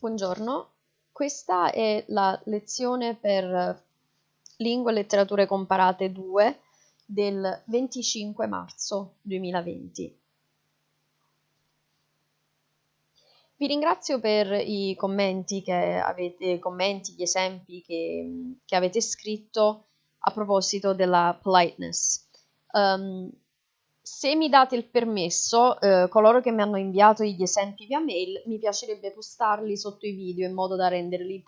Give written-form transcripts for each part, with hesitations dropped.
Buongiorno, questa è la lezione per Lingue e letterature comparate 2 del 25 marzo 2020. Vi ringrazio per i commenti gli esempi che avete scritto a proposito della politeness. Se mi date il permesso, coloro che mi hanno inviato gli esempi via mail, mi piacerebbe postarli sotto i video in modo da renderli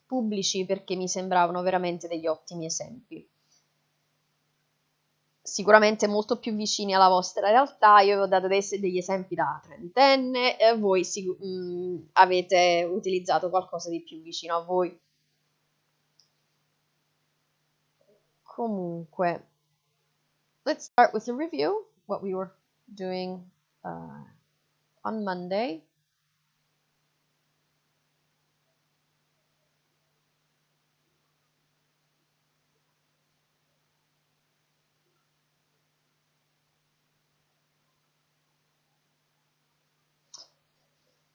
pubblici perché mi sembravano veramente degli ottimi esempi. Sicuramente molto più vicini alla vostra realtà. Io vi ho dato degli esempi da trentenne e voi avete utilizzato qualcosa di più vicino a voi. Comunque, let's start with a review, what we were doing on Monday.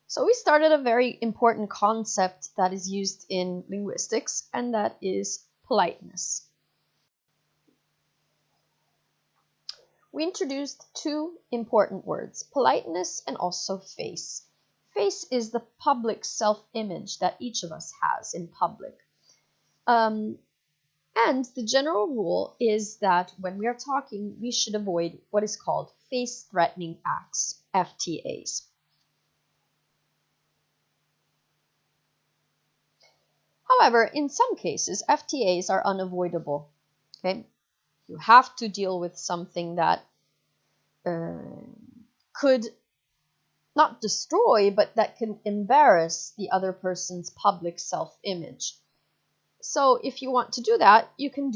So we started a very important concept that is used in linguistics, and that is politeness. We introduced two important words, politeness and also face. Face is the public self-image that each of us has in public. And the general rule is that when we are talking, we should avoid what is called face-threatening acts, FTAs. However, in some cases, FTAs are unavoidable. Okay? You have to deal with something that could not destroy, but that can embarrass the other person's public self-image. So if you want to do that, you can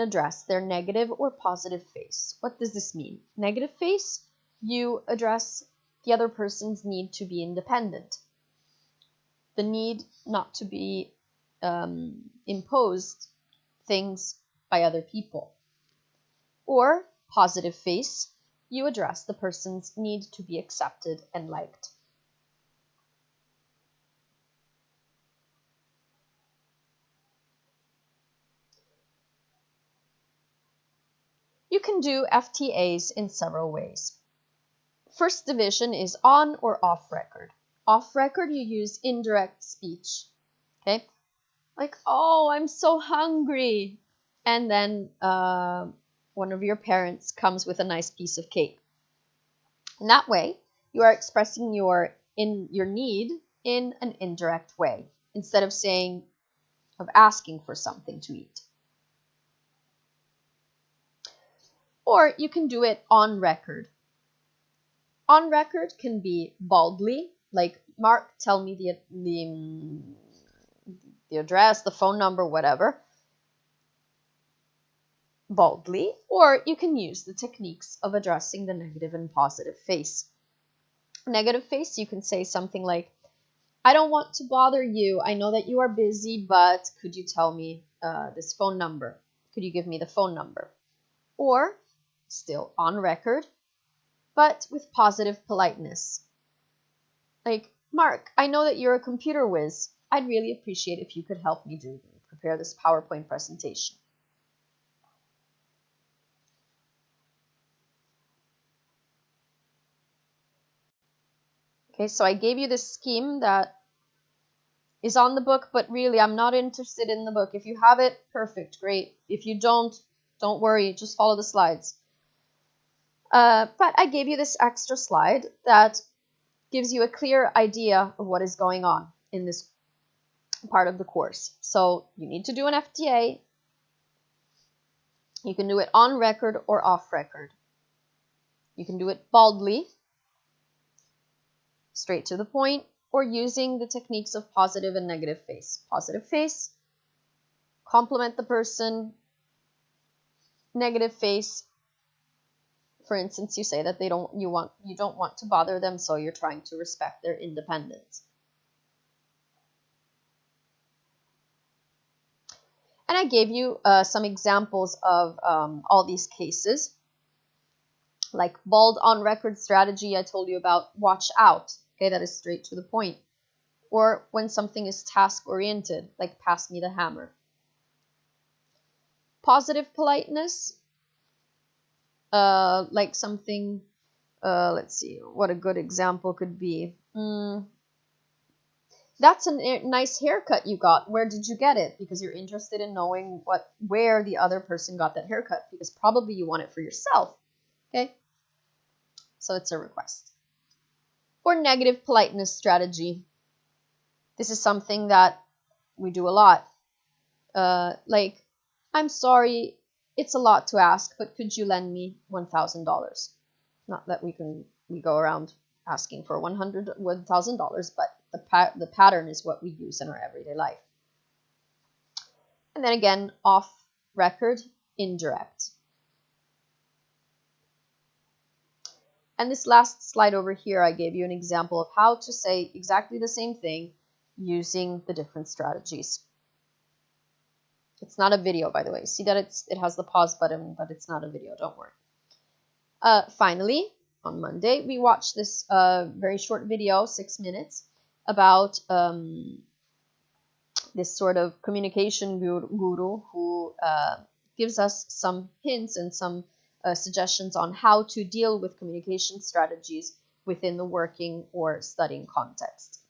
address their negative or positive face. What does this mean? Negative face, you address the other person's need to be independent, the need not to be imposed things by other people. Or positive face, you address the person's need to be accepted and liked. You can do FTAs in several ways. First division is on or off record. Off record, you use indirect speech. Okay? Like, oh, I'm so hungry. And then one of your parents comes with a nice piece of cake. In that way, you are expressing your need in an indirect way, instead of asking for something to eat. Or you can do it on record. On record can be baldly, like, Mark, tell me the address, the phone number, whatever, baldly, or you can use the techniques of addressing the negative and positive face. Negative face, you can say something like, I don't want to bother you. I know that you are busy, but could you tell me this phone number? Could you give me the phone number? Or, still on record, but with positive politeness. Like, Mark, I know that you're a computer whiz. I'd really appreciate if you could help me prepare this PowerPoint presentation. Okay, so I gave you this scheme that is on the book, but really I'm not interested in the book. If you have it, perfect, great. If you don't worry, just follow the slides. But I gave you this extra slide that gives you a clear idea of what is going on in this part of the course. So you need to do an FTA. You can do it on record or off record. You can do it baldly, straight to the point, or using the techniques of positive and negative face. Positive face, compliment the person. Negative face, for instance, you say that you don't want to bother them, so you're trying to respect their independence. And I gave you some examples of all these cases. Like bald on record strategy, I told you about watch out. Okay, that is straight to the point. Or when something is task-oriented, like pass me the hammer. Positive politeness, like something, let's see, what a good example could be. That's a nice haircut you got. Where did you get it? Because you're interested in knowing where the other person got that haircut, because probably you want it for yourself. Okay? So it's a request. Or negative politeness strategy. This is something that we do a lot. Like, I'm sorry, it's a lot to ask, but could you lend me $1,000? Not that we go around asking for $1,000, but the pattern is what we use in our everyday life. And then again, off record, indirect. And this last slide over here, I gave you an example of how to say exactly the same thing using the different strategies. It's not a video, by the way. See that it has the pause button, but it's not a video, don't worry. Finally, on Monday, we watched this very short video, 6 minutes, about this sort of communication guru who gives us some hints and some suggestions on how to deal with communication strategies within the working or studying context.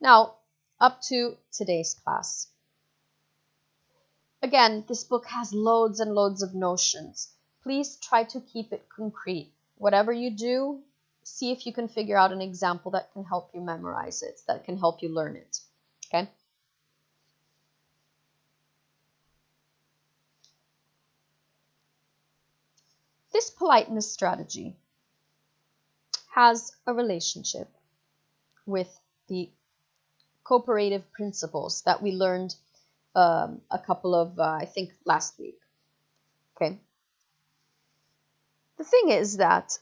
Now, up to today's class. Again, this book has loads and loads of notions. Please try to keep it concrete. Whatever you do, see if you can figure out an example that can help you memorize it, that can help you learn it. Okay? This politeness strategy has a relationship with the cooperative principles that we learned a couple of, I think, last week. Okay. The thing is that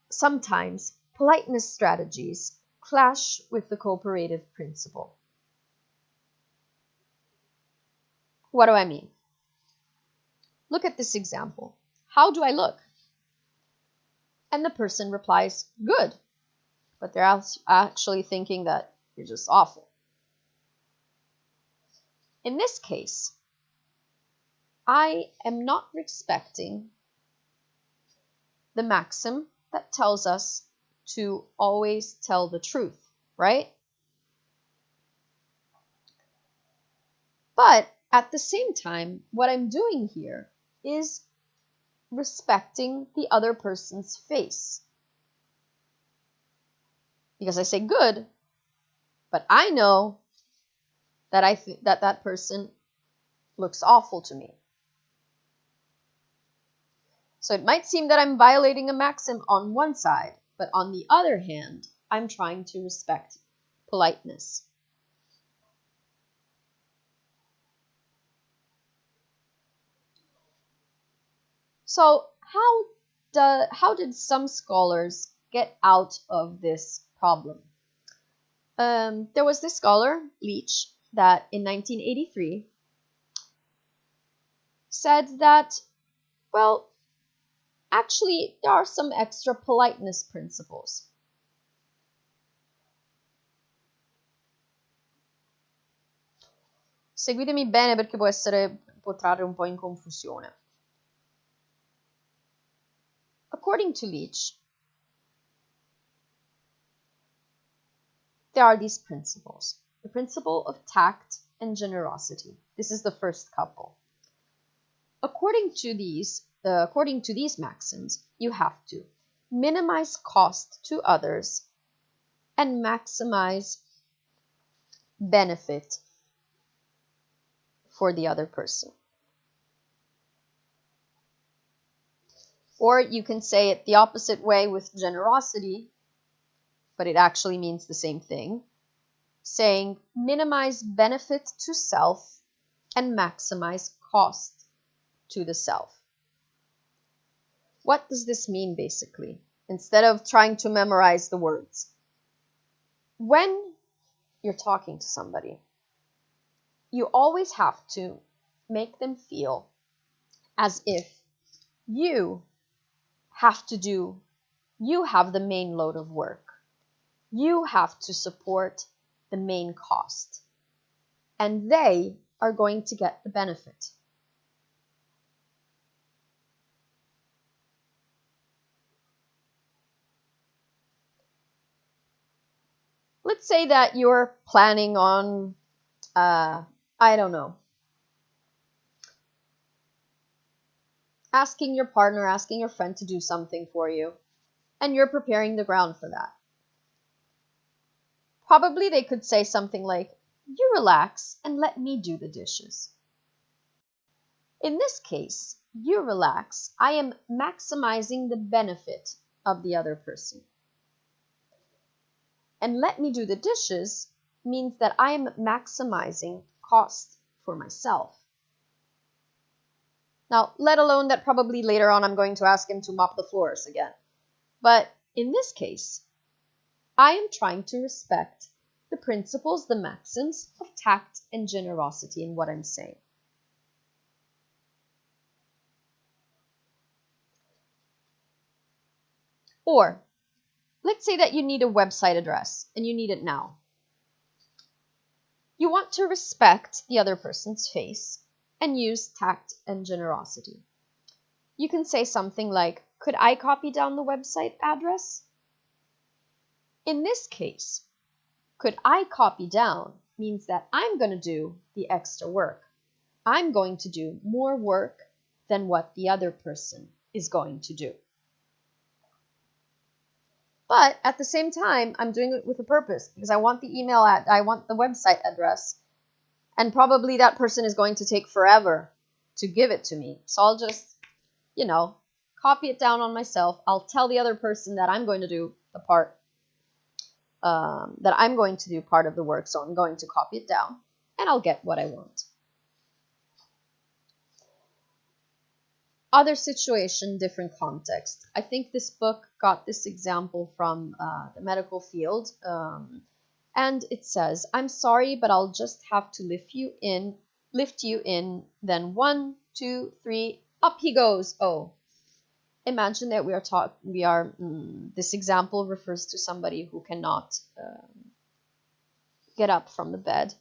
sometimes politeness strategies clash with the cooperative principle. What do I mean? Look at this example. How do I look? And the person replies, good. But they're actually thinking that you're just awful. In this case, I am not respecting the maxim that tells us to always tell the truth, right? But at the same time, what I'm doing here is respecting the other person's face. Because I say good, but I know that that person looks awful to me. So it might seem that I'm violating a maxim on one side, but on the other hand, I'm trying to respect politeness. So how did some scholars get out of this problem? There was this scholar, Leach, that in 1983 said that, well, actually, there are some extra politeness principles. Seguitemi bene perché può trarre un po' in confusione. According to Leach, there are these principles. The principle of tact and generosity. This is the first couple. According to these maxims, you have to minimize cost to others and maximize benefit for the other person. Or you can say it the opposite way with generosity, but it actually means the same thing, saying minimize benefit to self and maximize cost to the self. What does this mean, basically? Instead of trying to memorize the words, when you're talking to somebody, you always have to make them feel as if you have the main load of work. You have to support the main cost, and they are going to get the benefit. Let's say that you're planning on, I don't know, asking your partner, asking your friend to do something for you, and you're preparing the ground for that. Probably they could say something like, "You relax and let me do the dishes." In this case, "you relax," I am maximizing the benefit of the other person. And "let me do the dishes" means that I am maximizing cost for myself. Now, let alone that probably later on I'm going to ask him to mop the floors again. But in this case, I am trying to respect the principles, the maxims of tact and generosity in what I'm saying. Or, let's say that you need a website address and you need it now. You want to respect the other person's face and use tact and generosity. You can say something like, "Could I copy down the website address?" In this case, "could I copy down" means that I'm going to do the extra work. I'm going to do more work than what the other person is going to do. But at the same time, I'm doing it with a purpose because I want the website address, and probably that person is going to take forever to give it to me. So I'll just, copy it down on myself. I'll tell the other person that I'm going to do the part, that I'm going to do part of the work. So I'm going to copy it down and I'll get what I want. Other situation, different context. I think this book got this example from the medical field. And it says, "I'm sorry, but I'll just have to lift you in, then 1, 2, 3, up he goes." Oh, imagine that this example refers to somebody who cannot get up from the bed.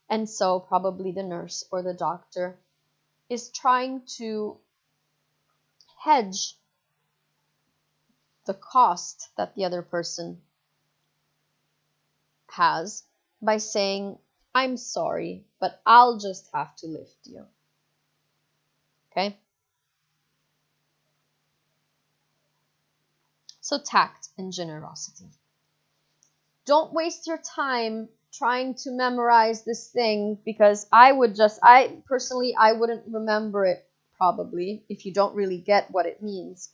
And so probably the nurse or the doctor is trying to hedge the cost that the other person has by saying, "I'm sorry, but I'll just have to lift you." Okay? So tact and generosity. Don't waste your time trying to memorize this thing, because I wouldn't remember it probably if you don't really get what it means.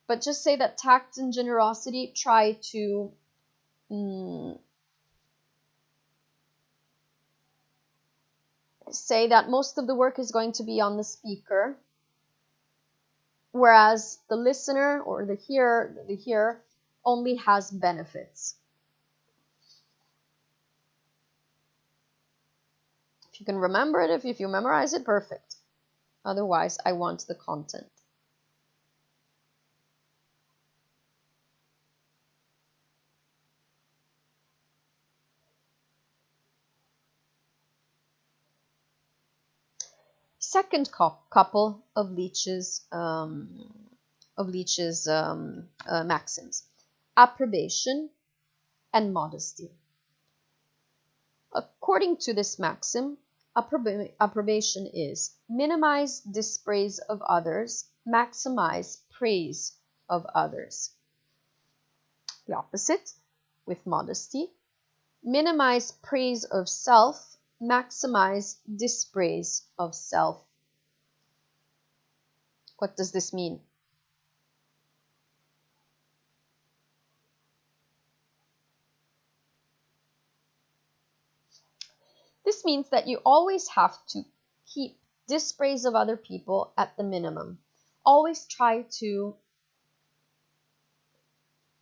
But just say that tact and generosity, try to say that most of the work is going to be on the speaker, whereas the listener or the hearer only has benefits. If you can remember it, if you memorize it, perfect. Otherwise, I want the content. Second couple of Leach's maxims: approbation and modesty. According to this maxim, approbation is minimize dispraise of others, maximize praise of others. The opposite with modesty: minimize praise of self, maximize dispraise of self. What does this mean? This means that you always have to keep dispraise of other people at the minimum. Always try to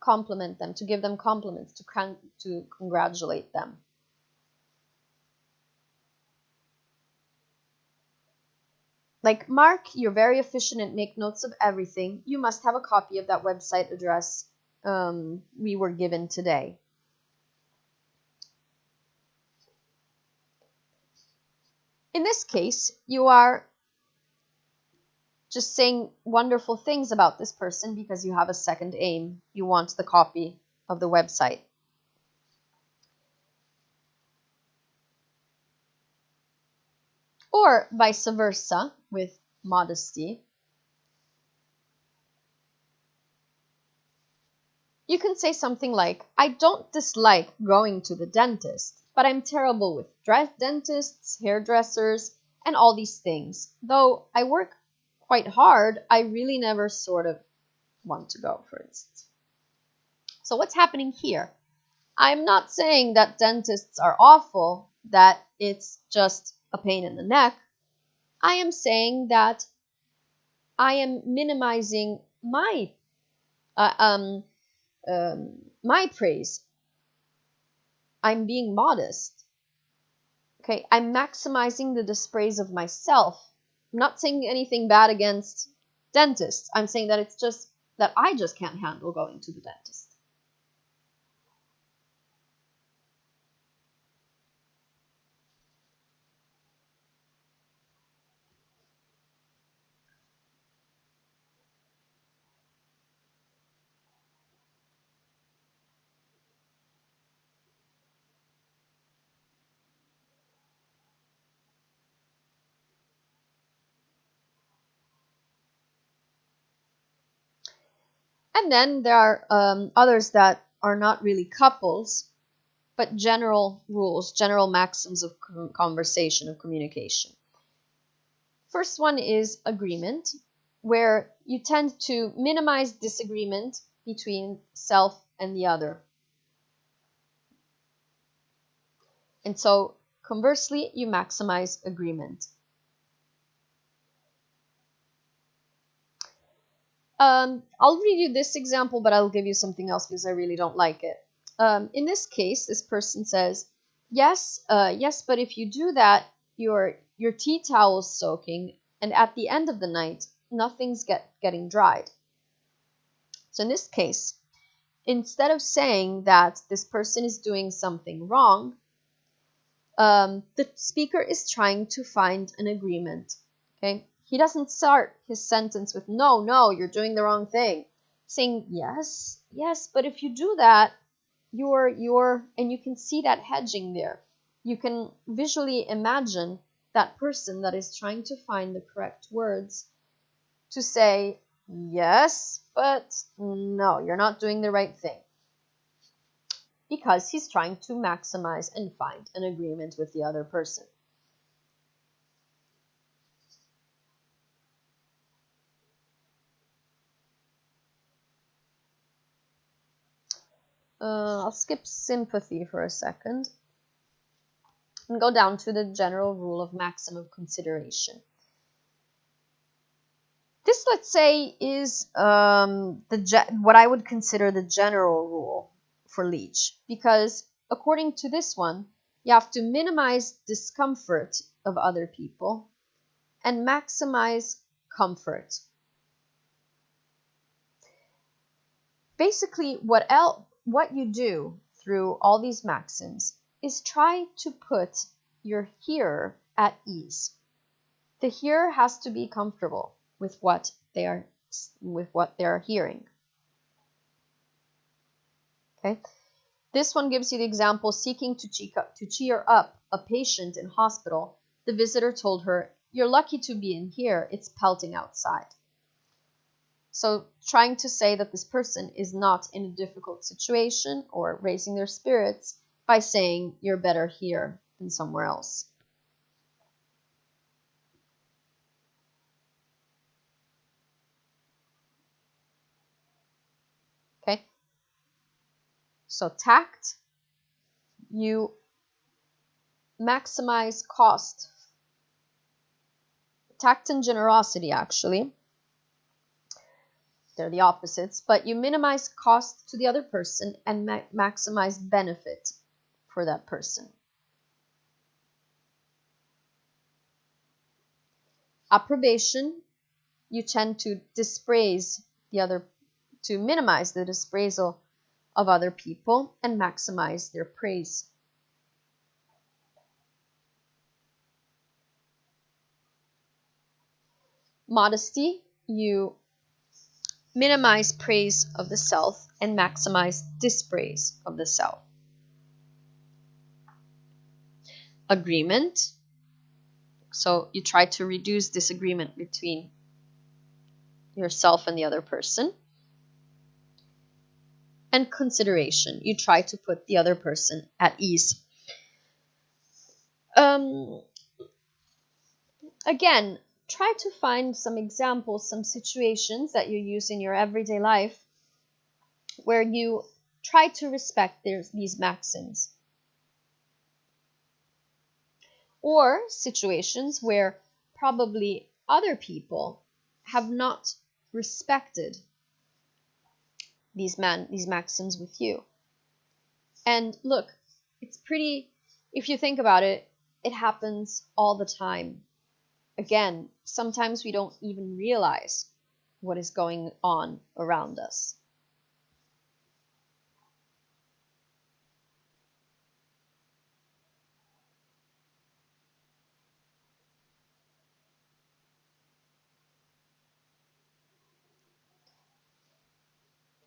compliment them, to give them compliments, to congratulate them. Like, Mark, you're very efficient and make notes of everything. You must have a copy of that website address we were given today. In this case, you are just saying wonderful things about this person because you have a second aim. You want the copy of the website. Or vice versa with modesty. You can say something like, I don't dislike going to the dentist, but I'm terrible with dentists, hairdressers, and all these things. Though I work quite hard, I really never sort of want to go, for instance. So what's happening here? I'm not saying that dentists are awful, that it's just a pain in the neck. I am saying that I am minimizing my praise. I'm being modest. Okay, I'm maximizing the dispraise of myself. I'm not saying anything bad against dentists. I'm saying that it's just that I just can't handle going to the dentist. And then there are others that are not really couples, but general rules, general maxims of conversation, of communication. First one is agreement, where you tend to minimize disagreement between self and the other. And so, conversely, you maximize agreement. I'll read you this example, but I'll give you something else because I really don't like it. In this case, this person says, yes, but if you do that, your tea towel's soaking, and at the end of the night, nothing's getting dried. So in this case, instead of saying that this person is doing something wrong, the speaker is trying to find an agreement. Okay, he doesn't start his sentence with no, you're doing the wrong thing. Saying yes, but if you do that, and you can see that hedging there. You can visually imagine that person that is trying to find the correct words to say, yes, but no, you're not doing the right thing. Because he's trying to maximize and find an agreement with the other person. I'll skip sympathy for a second and go down to the general rule of maximum consideration. This, let's say, is what I would consider the general rule for Leach, because according to this one, you have to minimize discomfort of other people and maximize comfort. Basically, what you do through all these maxims is try to put your hearer at ease. The hearer has to be comfortable with what they are hearing. Okay? This one gives you the example: seeking to cheer up a patient in hospital, the visitor told her, "You're lucky to be in here, it's pelting outside." So trying to say that this person is not in a difficult situation or raising their spirits by saying you're better here than somewhere else. Okay? So tact, you maximize cost. Tact and generosity, actually. They're the opposites, but you minimize cost to the other person and maximize benefit for that person. Approbation, you tend to minimize the dispraisal of other people and maximize their praise. Modesty, you minimize praise of the self and maximize dispraise of the self. Agreement, so you try to reduce disagreement between yourself and the other person. And consideration, you try to put the other person at ease. Again, try to find some examples, some situations that you use in your everyday life where you try to respect these maxims. Or situations where probably other people have not respected these maxims with you. And look, if you think about it, it happens all the time. Again, sometimes we don't even realize what is going on around us.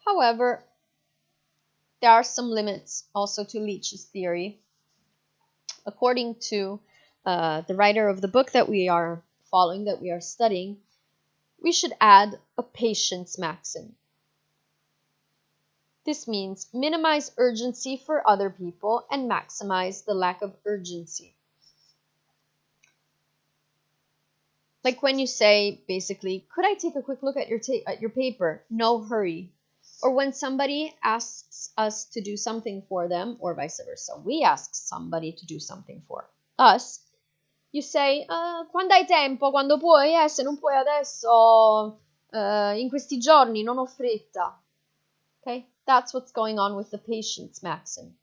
However, there are some limits also to Leach's theory. According to the writer of the book that we are following, that we are studying, we should add a patience maxim. This means minimize urgency for other people and maximize the lack of urgency. Like when you say, basically, could I take a quick look at your paper? No hurry. Or when somebody asks us to do something for them, or vice versa, we ask somebody to do something for us, you say, quando hai tempo, quando puoi, se non puoi adesso, in questi giorni, non ho fretta. Okay, that's what's going on with the patience maxim.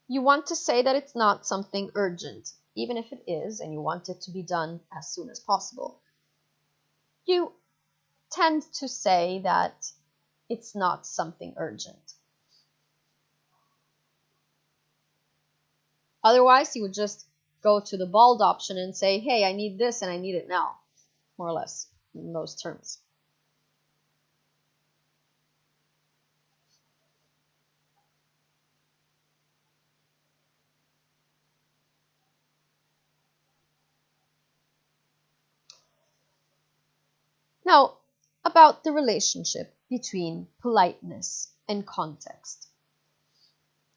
You want to say that it's not something urgent, even if it is, and you want it to be done as soon as possible. You tend to say that it's not something urgent. Otherwise, you would just go to the bold option and say, hey, I need this and I need it now, more or less, in those terms. Now, about the relationship between politeness and context.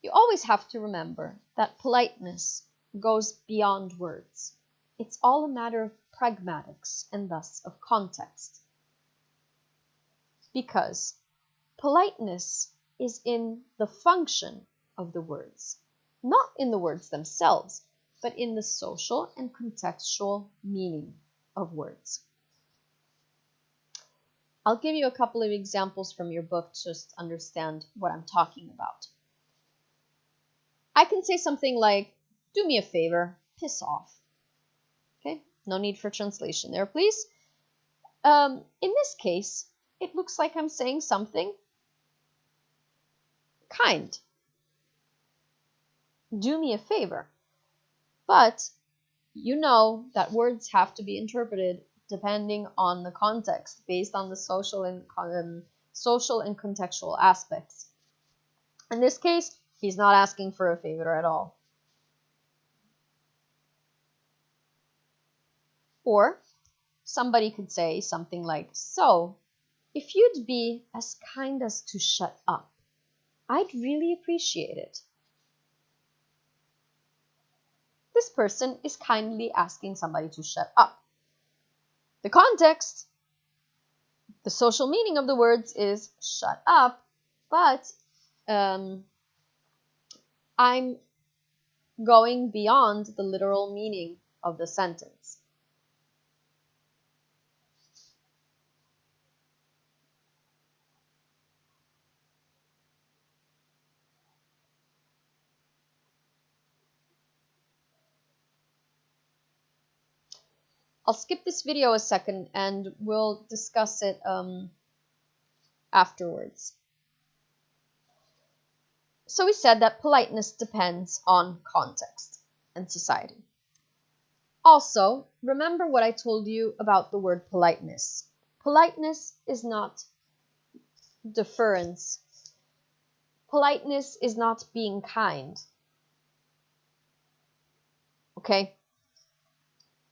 You always have to remember that politeness goes beyond words. It's all a matter of pragmatics and thus of context. Because politeness is in the function of the words, not in the words themselves, but in the social and contextual meaning of words. I'll give you a couple of examples from your book to just understand what I'm talking about. I can say something like, do me a favor, piss off. Okay, no need for translation there, please. In this case, it looks like I'm saying something kind. Do me a favor. But you know that words have to be interpreted depending on the context, based on the social and contextual aspects. In this case, he's not asking for a favor at all. Or somebody could say something like, so, if you'd be as kind as to shut up, I'd really appreciate it. This person is kindly asking somebody to shut up. The context, the social meaning of the words is shut up, but I'm going beyond the literal meaning of the sentence. I'll skip this video a second and we'll discuss it afterwards. So we said that politeness depends on context and society. Also, remember what I told you about the word politeness. Politeness is not deference. Politeness is not being kind. Okay?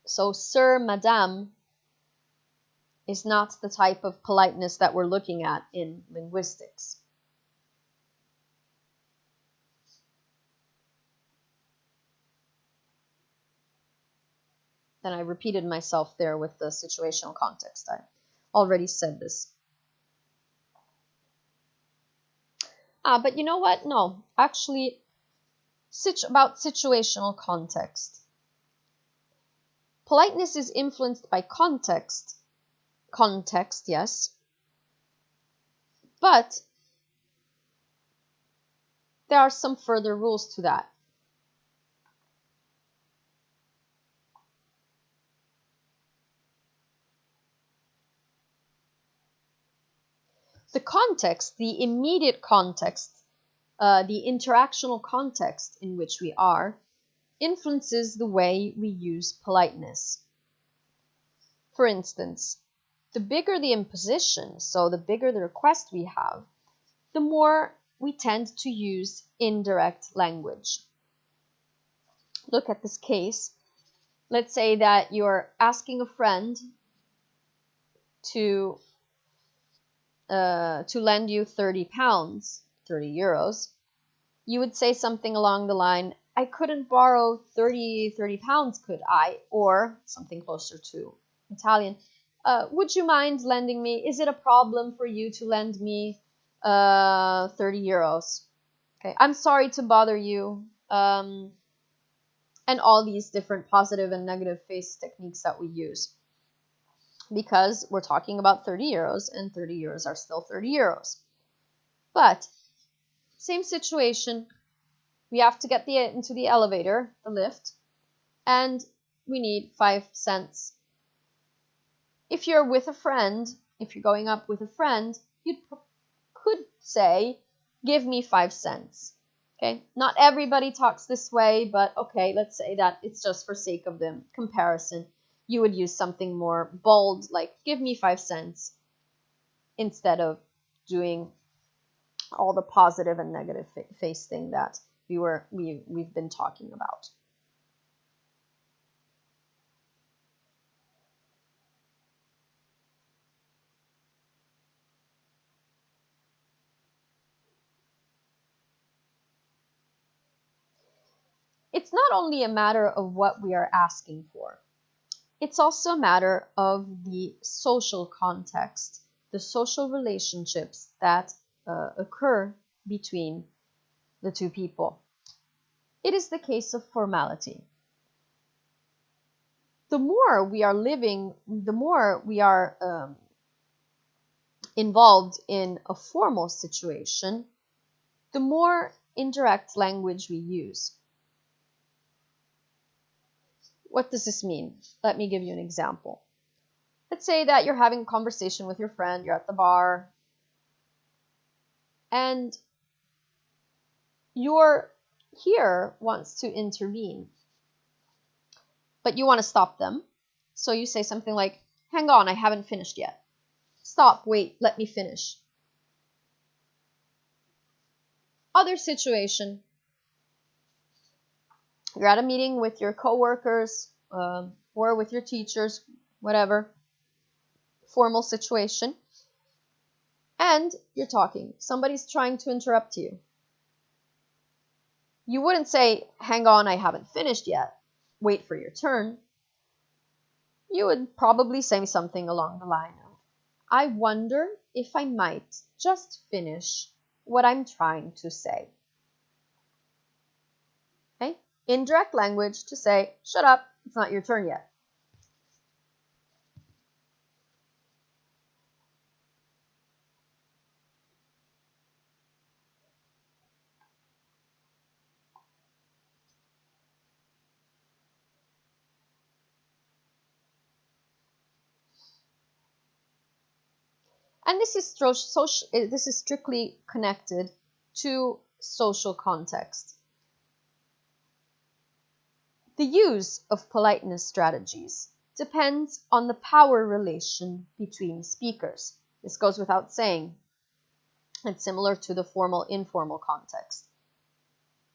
So, sir, madame is not the type of politeness that we're looking at in linguistics. Then I repeated myself there with the situational context. I already said this. But you know what? No, actually, about situational context. Politeness is influenced by context. Context, yes. But there are some further rules to that. The context, the immediate context, the interactional context in which we are, influences the way we use politeness. For instance, the bigger the imposition, so the bigger the request we have, the more we tend to use indirect language. Look at this case. Let's say that you're asking a friend to lend you 30 pounds, 30 euros. You would say something along the line, I couldn't borrow 30 pounds, could I? Or something closer to Italian. Would you mind lending me? Is it a problem for you to lend me 30 euros? Okay, I'm sorry to bother you. And all these different positive and negative face techniques that we use. Because we're talking about 30 euros, and 30 euros are still 30 euros. But, same situation. We have to get into the elevator, the lift, and we need 5 cents. If you're with a friend, if you're going up with a friend, you could say, give me 5 cents. Okay, not everybody talks this way, but okay, let's say that it's just for sake of the comparison. You would use something more bold, like give me 5 cents, instead of doing all the positive and negative face thing that we've been talking about. It's not only a matter of what we are asking for. It's also a matter of the social context, the social relationships that occur between the two people. It is the case of formality. The more we are living, the more we are involved in a formal situation, the more indirect language we use. What does this mean? Let me give you an example. Let's say that you're having a conversation with your friend, you're at the bar, and your hearer wants to intervene, but you want to stop them. So you say something like, hang on, I haven't finished yet. Stop, wait, let me finish. Other situation. You're at a meeting with your coworkers or with your teachers, whatever, formal situation, and you're talking. Somebody's trying to interrupt you. You wouldn't say, hang on, I haven't finished yet. Wait for your turn. You would probably say something along the line of, I wonder if I might just finish what I'm trying to say. Okay? Indirect language to say, shut up, it's not your turn yet. And this is strictly connected to social context. The use of politeness strategies depends on the power relation between speakers. This goes without saying. It's similar to the formal-informal context.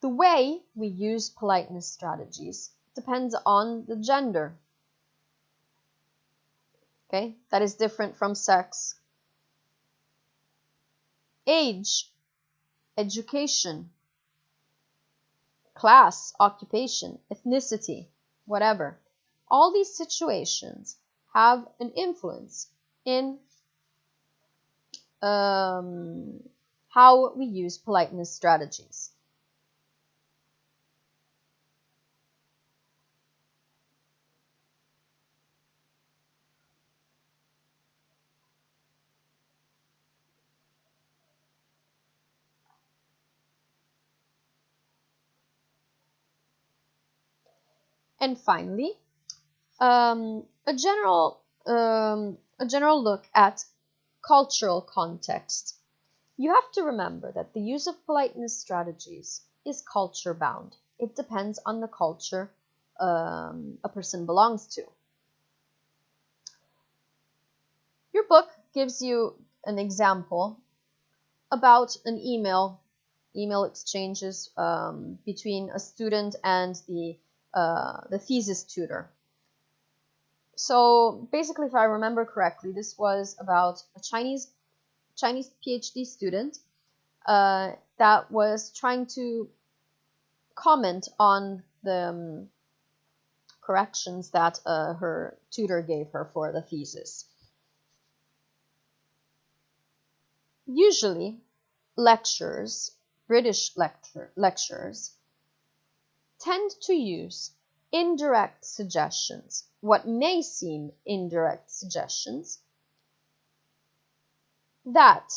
The way we use politeness strategies depends on the gender. Okay, that is different from sex, age, education, class, occupation, ethnicity, whatever. All these situations have an influence in how we use politeness strategies. And finally, a general look at cultural context. You have to remember that the use of politeness strategies is culture bound. It depends on the culture a person belongs to. Your book gives you an example about an email exchanges between a student and the thesis tutor. So basically, if I remember correctly, this was about a Chinese PhD student that was trying to comment on the corrections that her tutor gave her for the thesis. Usually, British lecturers, tend to use indirect suggestions, what may seem indirect suggestions, that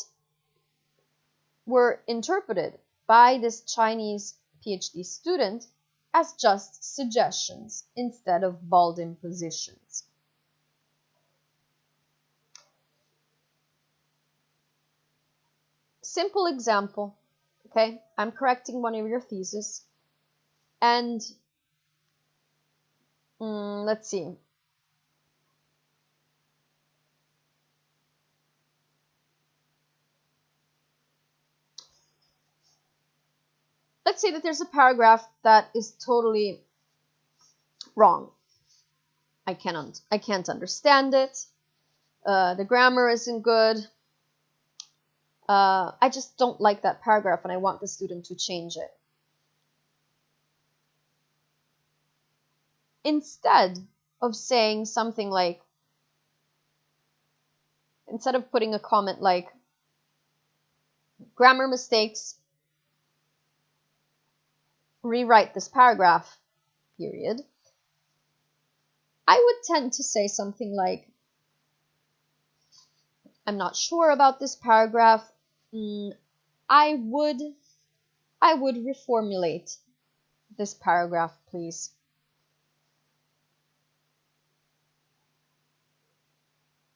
were interpreted by this Chinese PhD student as just suggestions instead of bald impositions. Simple example, okay? I'm correcting one of your theses, and let's see. Let's say that there's a paragraph that is totally wrong. I can't understand it. The grammar isn't good. I just don't like that paragraph and I want the student to change it. Instead of saying something like, instead of putting a comment like, grammar mistakes, rewrite this paragraph, period, I would tend to say something like, I'm not sure about this paragraph. I would reformulate this paragraph, please.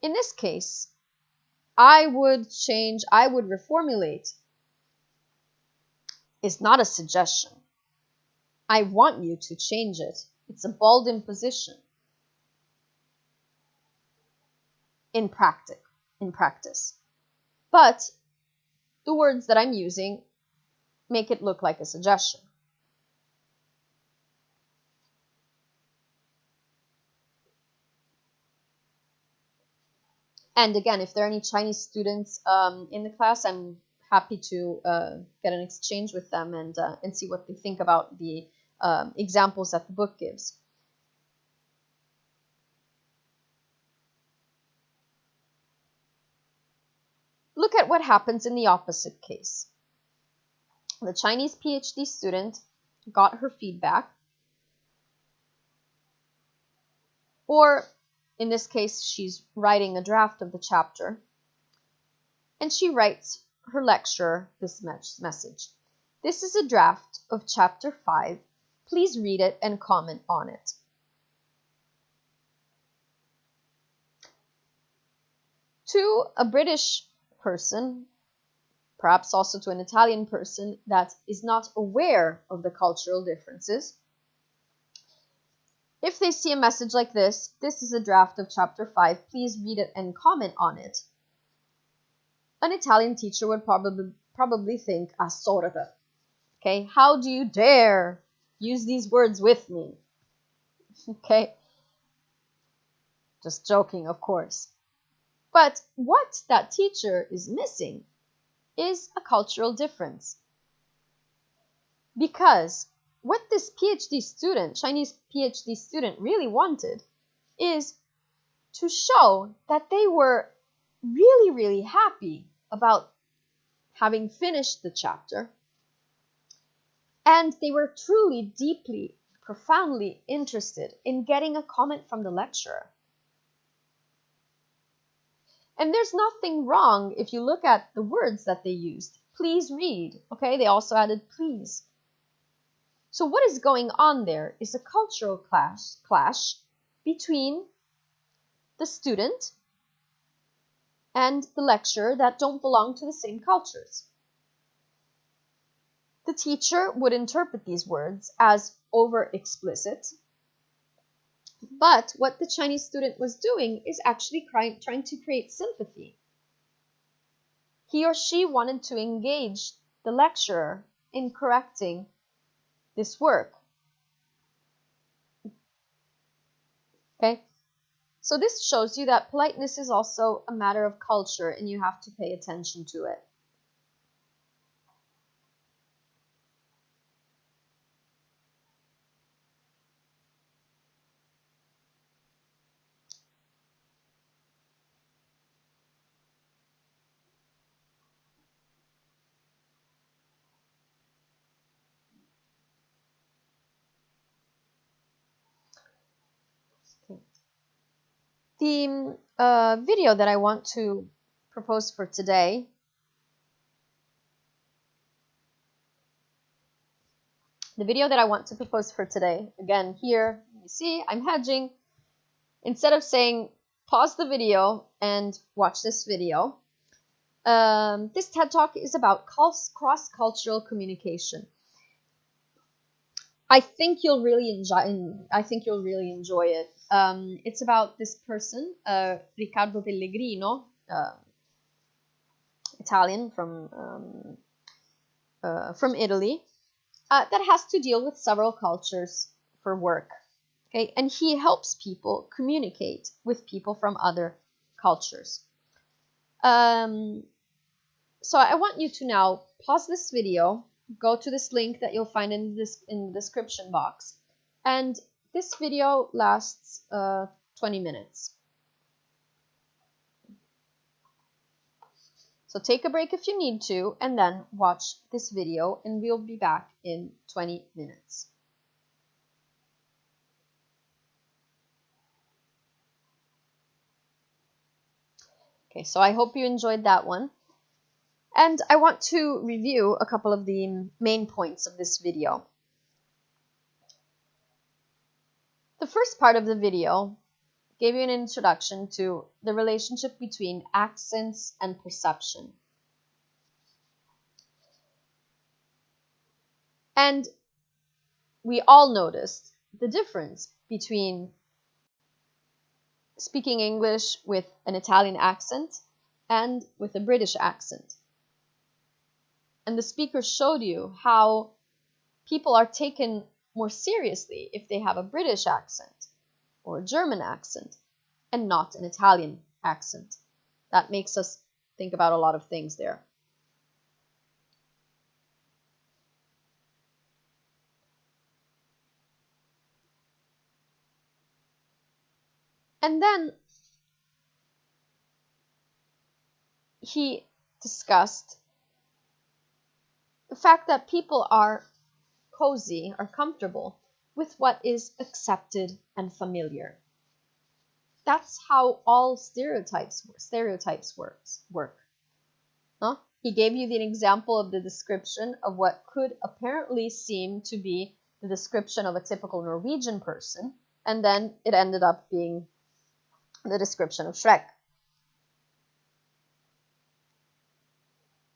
In this case, I would reformulate is not a suggestion. I want you to change it. It's a bald imposition. In practice. But the words that I'm using make it look like a suggestion. And again, if there are any Chinese students in the class, I'm happy to get an exchange with them and see what they think about the examples that the book gives. Look at what happens in the opposite case. The Chinese PhD student got her feedback, or in this case, she's writing a draft of the chapter, and she writes her lecturer this message. This is a draft of chapter 5. Please read it and comment on it. To a British person, perhaps also to an Italian person that is not aware of the cultural differences, if they see a message like this is a draft of chapter 5, please read it and comment on it, an Italian teacher would probably think, assorda. Okay, how do you dare use these words with me? Okay, just joking, of course. But what that teacher is missing is a cultural difference. Because what this PhD student, Chinese PhD student, really wanted is to show that they were really, really happy about having finished the chapter, and they were truly, deeply, profoundly interested in getting a comment from the lecturer. And there's nothing wrong if you look at the words that they used. Please read. Okay, they also added please. So what is going on there is a cultural clash between the student and the lecturer that don't belong to the same cultures. The teacher would interpret these words as over explicit, but what the Chinese student was doing is actually trying to create sympathy. He or she wanted to engage the lecturer in correcting this work. Okay? So this shows you that politeness is also a matter of culture, and you have to pay attention to it. The video that I want to propose for today again, here, you see, I'm hedging. Instead of saying, pause the video and watch this video, this TED Talk is about cross-cultural communication. I think you'll really enjoy it. It's about this person, Riccardo Pellegrino, Italian from Italy, that has to deal with several cultures for work. Okay, and he helps people communicate with people from other cultures. So I want you to now pause this video, go to this link that you'll find in the description box, and this video lasts 20 minutes. So take a break if you need to, and then watch this video, and we'll be back in 20 minutes. Okay, so I hope you enjoyed that one. And I want to review a couple of the main points of this video. The first part of the video gave you an introduction to the relationship between accents and perception. And we all noticed the difference between speaking English with an Italian accent and with a British accent. And the speaker showed you how people are taken more seriously if they have a British accent or a German accent and not an Italian accent. That makes us think about a lot of things there. And then he discussed the fact that people are cozy, are comfortable with what is accepted and familiar. That's how all stereotypes work. Huh? He gave you the example of the description of what could apparently seem to be the description of a typical Norwegian person, and then it ended up being the description of Shrek.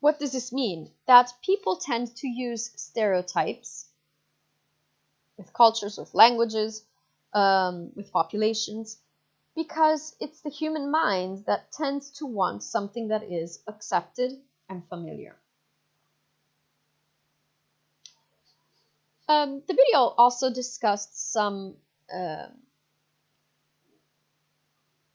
what does this mean? That people tend to use stereotypes with cultures, with languages, with populations, because it's the human mind that tends to want something that is accepted and familiar. The video also discussed some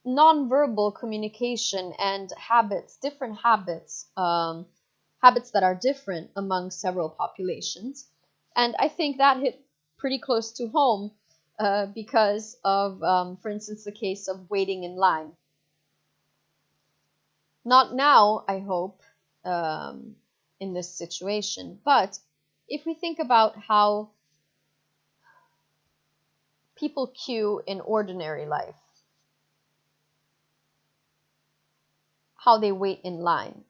nonverbal communication and habits, different habits, habits that are different among several populations. And I think that hit pretty close to home because of, for instance, the case of waiting in line. Not now, I hope, in this situation, but if we think about how people queue in ordinary life, how they wait in line.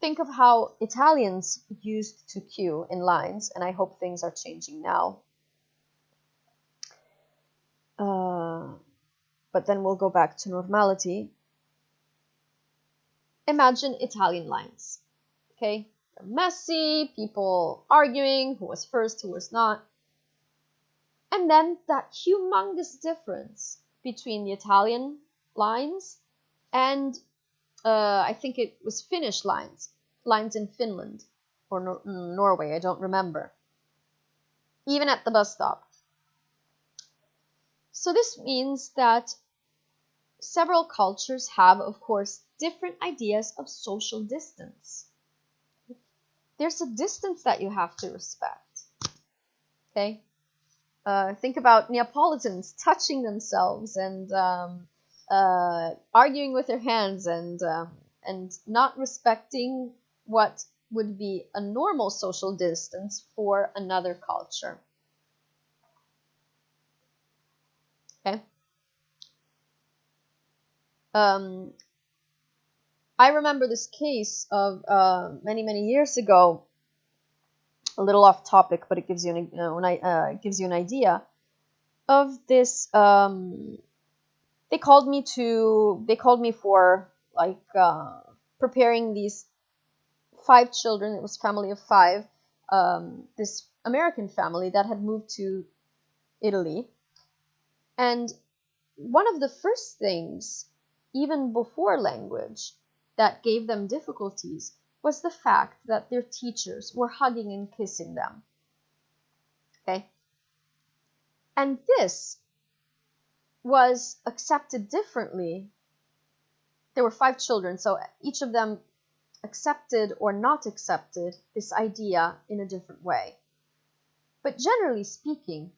Think of how Italians used to queue in lines, and I hope things are changing now. But then we'll go back to normality. Imagine Italian lines, okay? They're messy, people arguing, who was first, who was not. And then that humongous difference between the Italian lines and I think it was Finnish lines in Finland or Norway, I don't remember. Even at the bus stop. So this means that several cultures have, of course, different ideas of social distance. There's a distance that you have to respect. Okay? Think about Neapolitans touching themselves and arguing with their hands and not respecting what would be a normal social distance for another culture. Okay. I remember this case of many years ago. A little off topic, but it gives you an idea of this. They called me for like preparing these 5 children. It was a family of 5. This American family that had moved to Italy, and one of the first things, even before language, that gave them difficulties was the fact that their teachers were hugging and kissing them. Okay? And this was accepted differently. There were 5 children, so each of them accepted or not accepted this idea in a different way. But generally speaking,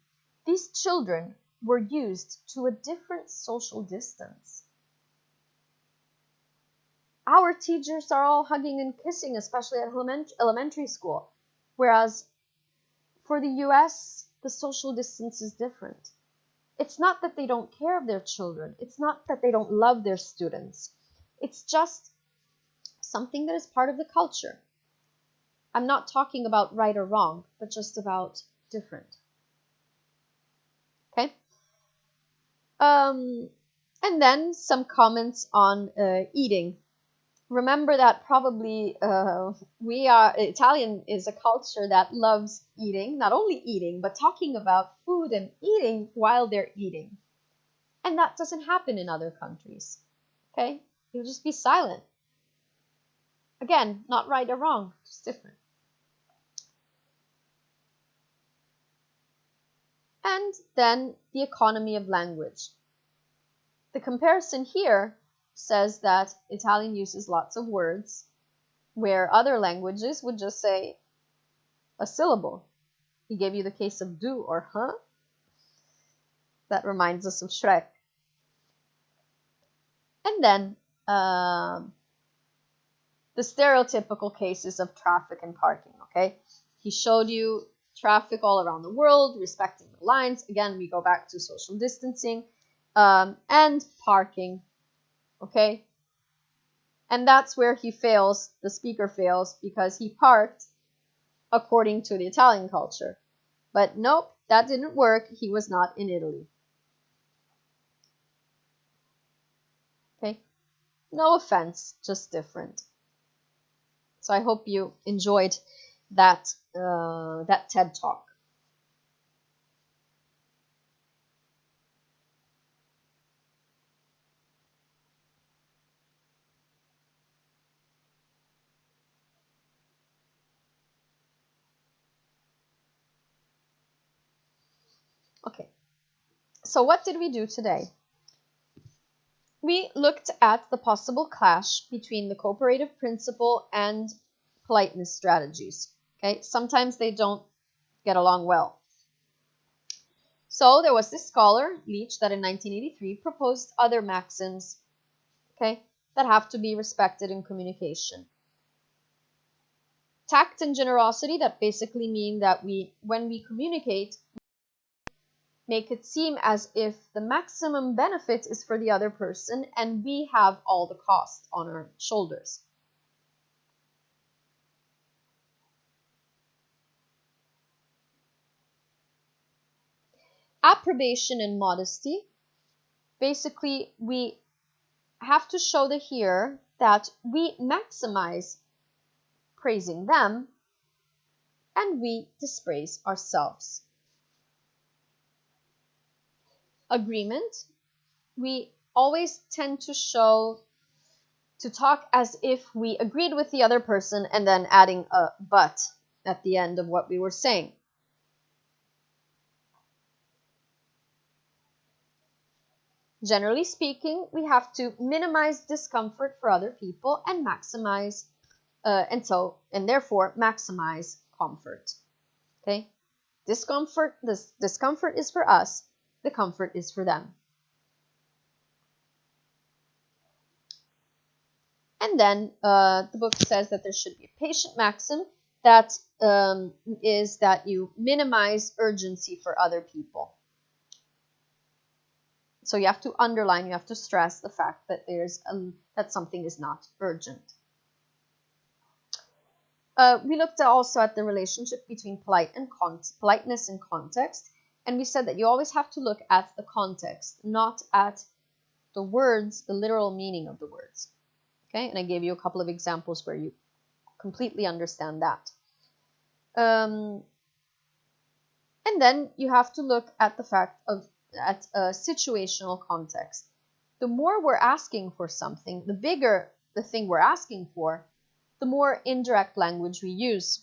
these children were used to a different social distance. Our teachers are all hugging and kissing, especially at elementary school, whereas for the US, the social distance is different. It's not that they don't care of their children. It's not that they don't love their students. It's just something that is part of the culture. I'm not talking about right or wrong, but just about different. Okay? And then some comments on eating. Remember that probably Italian is a culture that loves eating, not only eating, but talking about food and eating while they're eating. And that doesn't happen in other countries. Okay? You'll just be silent. Again, not right or wrong, just different. And then the economy of language. The comparison here says that Italian uses lots of words, where other languages would just say a syllable. He gave you the case of do or huh. That reminds us of Shrek. And then the stereotypical cases of traffic and parking, okay? He showed you traffic all around the world, respecting the lines. Again, we go back to social distancing and parking. Okay? And that's where he fails, the speaker fails, because he parked according to the Italian culture. But nope, that didn't work. He was not in Italy. Okay? No offense, just different. So I hope you enjoyed that TED Talk. Okay, so what did we do today? We looked at the possible clash between the cooperative principle and politeness strategies. Okay, sometimes they don't get along well. So there was this scholar, Leach, that in 1983 proposed other maxims, okay, that have to be respected in communication. Tact and generosity, that basically mean that when we communicate, make it seem as if the maximum benefit is for the other person and we have all the cost on our shoulders. Approbation and modesty, basically we have to show the hearer that we maximize praising them and we dispraise ourselves. Agreement, we always tend to talk as if we agreed with the other person and then adding a but at the end of what we were saying. Generally speaking, we have to minimize discomfort for other people and maximize, and therefore maximize comfort. Okay, discomfort is for us, the comfort is for them. And then the book says that there should be a patient maxim that is that you minimize urgency for other people. So you have to underline, you have to stress the fact that that something is not urgent. We looked also at the relationship between politeness and context, and we said that you always have to look at the context, not at the words, the literal meaning of the words. Okay, and I gave you a couple of examples where you completely understand that. And then you have to look at the fact at a situational context. The more we're asking for something, the bigger the thing we're asking for, the more indirect language we use.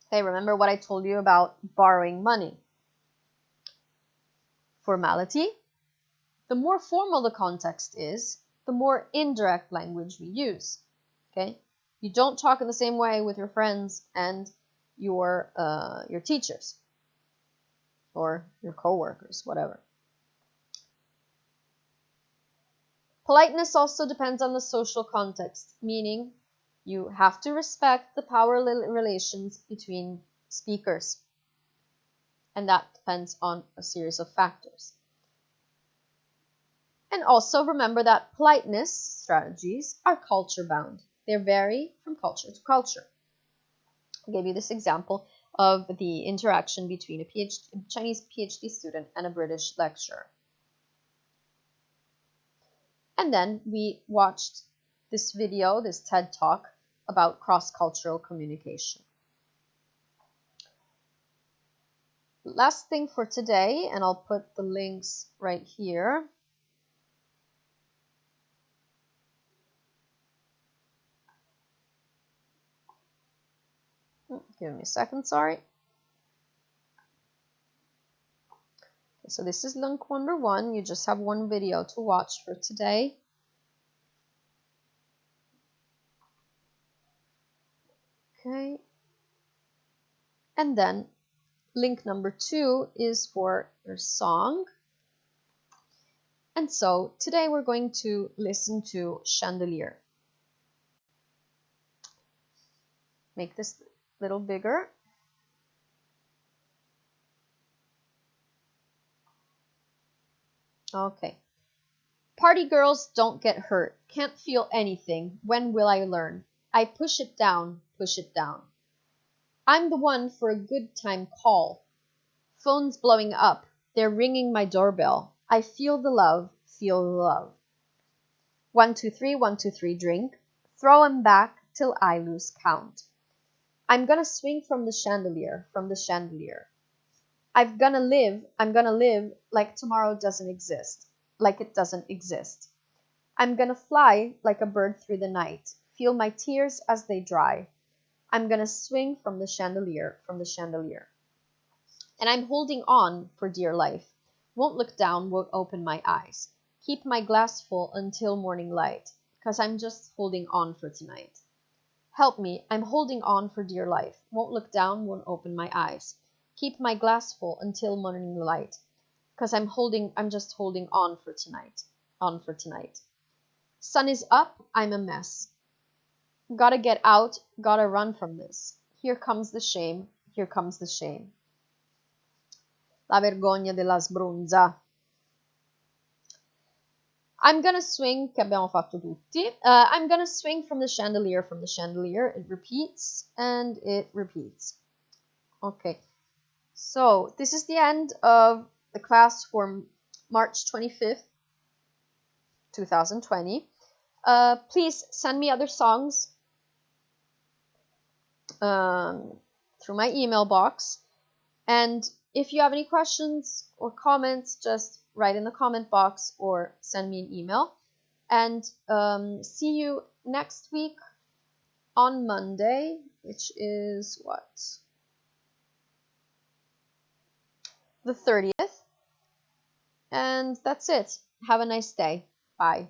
Okay, remember what I told you about borrowing money. Formality. The more formal the context is, the more indirect language we use. Okay, you don't talk in the same way with your friends and your teachers or your coworkers, whatever. Politeness also depends on the social context, meaning you have to respect the power relations between speakers, and that depends on a series of factors. And also remember that politeness strategies are culture bound. They vary from culture to culture. I gave you this example of the interaction between a Chinese PhD student and a British lecturer. And then we watched this video, this TED Talk, about cross-cultural communication. Last thing for today, and I'll put the links right here. Give me a second, sorry. Okay, so this is link number 1. You just have one video to watch for today. Okay. And then link number 2 is for your song. And so today we're going to listen to Chandelier. Make this a little bigger. Okay. Party girls don't get hurt. Can't feel anything. When will I learn? I push it down, push it down. I'm the one for a good time call. Phone's blowing up. They're ringing my doorbell. I feel the love, feel the love. 1, 2, 3, 1, 2, 3, drink. Throw 'em back, till I lose count. I'm gonna swing from the chandelier, I'm gonna live like tomorrow doesn't exist, like it doesn't exist. I'm gonna fly like a bird through the night, feel my tears as they dry. I'm gonna swing from the chandelier, And I'm holding on for dear life. Won't look down, won't open my eyes. Keep my glass full until morning light, 'cause I'm just holding on for tonight. Help me, I'm holding on for dear life. Won't look down, won't open my eyes. Keep my glass full until morning light, 'cause I'm just holding on for tonight. Sun is up, I'm a mess. Gotta get out, gotta run from this. Here comes the shame, here comes the shame. La vergogna della sbrunza. I'm gonna swing, che abbiamo fatto tutti. I'm gonna swing from the chandelier, It repeats and it repeats. Okay, so this is the end of the class for March 25th, 2020. Please send me other songs through my email box. And if you have any questions or comments, just write in the comment box or send me an email. And see you next week on Monday, which is what? The 30th. And that's it. Have a nice day. Bye.